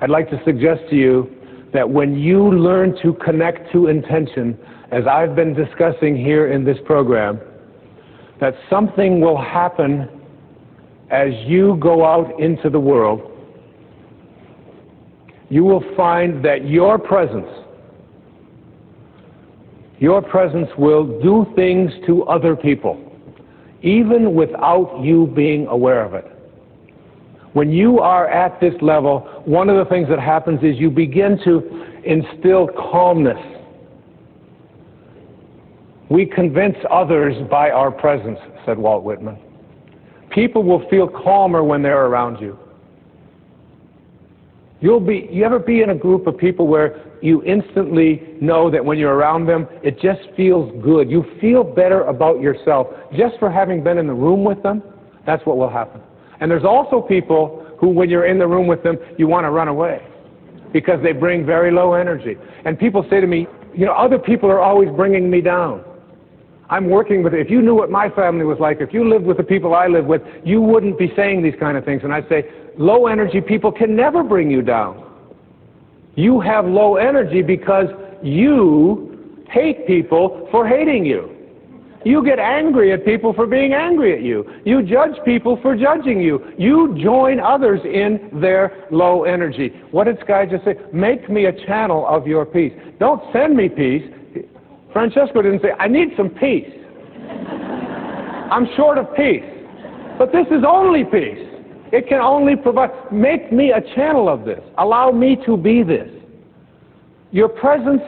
I'd like to suggest to you that when you learn to connect to intention, as I've been discussing here in this program, that something will happen as you go out into the world. You will find that your presence will do things to other people, even without you being aware of it. When you are at this level, one of the things that happens is you begin to instill calmness. We convince others by our presence, said Walt Whitman. People will feel calmer when they're around you. You ever be in a group of people where you instantly know that when you're around them, it just feels good. You feel better about yourself just for having been in the room with them? That's what will happen. And there's also people who, when you're in the room with them, you want to run away because they bring very low energy. And people say to me, you know, other people are always bringing me down. I'm working with, if you knew what my family was like, if you lived with the people I live with, you wouldn't be saying these kind of things. And I say, low energy people can never bring you down. You have low energy because you hate people for hating you. You get angry at people for being angry at you. You judge people for judging you. You join others in their low energy. What did Sky just say? Make me a channel of your peace. Don't send me peace. Francesco didn't say, I need some peace. I'm short of peace. But this is only peace. It can only provide. Make me a channel of this. Allow me to be this. Your presence,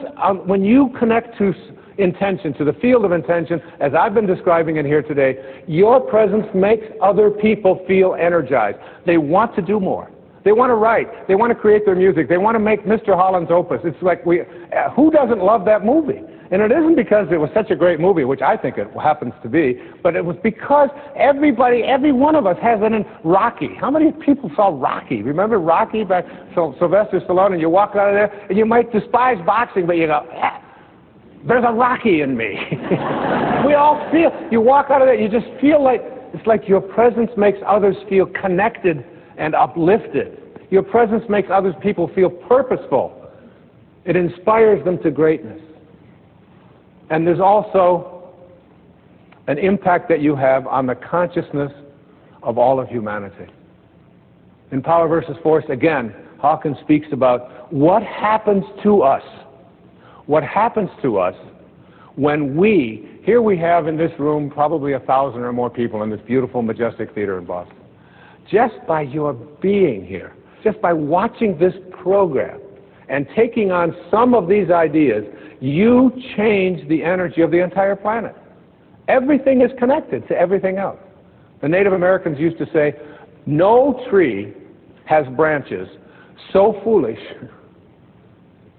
when you connect to intention, to the field of intention, as I've been describing it here today, your presence makes other people feel energized. They want to do more. They want to write. They want to create their music. They want to make Mr. Holland's Opus. It's like, who doesn't love that movie? And it isn't because it was such a great movie, which I think it happens to be, but it was because every one of us has it in Rocky. How many people saw Rocky? Remember Rocky by Sylvester Stallone? And you walk out of there, and you might despise boxing, but you go, there's a Rocky in me. We all feel, you walk out of there, you just feel like, it's like your presence makes others feel connected and uplifted. Your presence makes other people feel purposeful. It inspires them to greatness. And there's also an impact that you have on the consciousness of all of humanity. In Power versus Force, again, Hawkins speaks about what happens to us. What happens to us when here we have in this room probably 1,000 or more people in this beautiful, majestic theater in Boston. Just by your being here, just by watching this program and taking on some of these ideas, you change the energy of the entire planet. Everything is connected to everything else. The Native Americans used to say, no tree has branches so foolish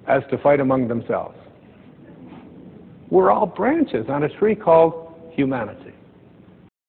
as to fight among themselves. We're all branches on a tree called humanity.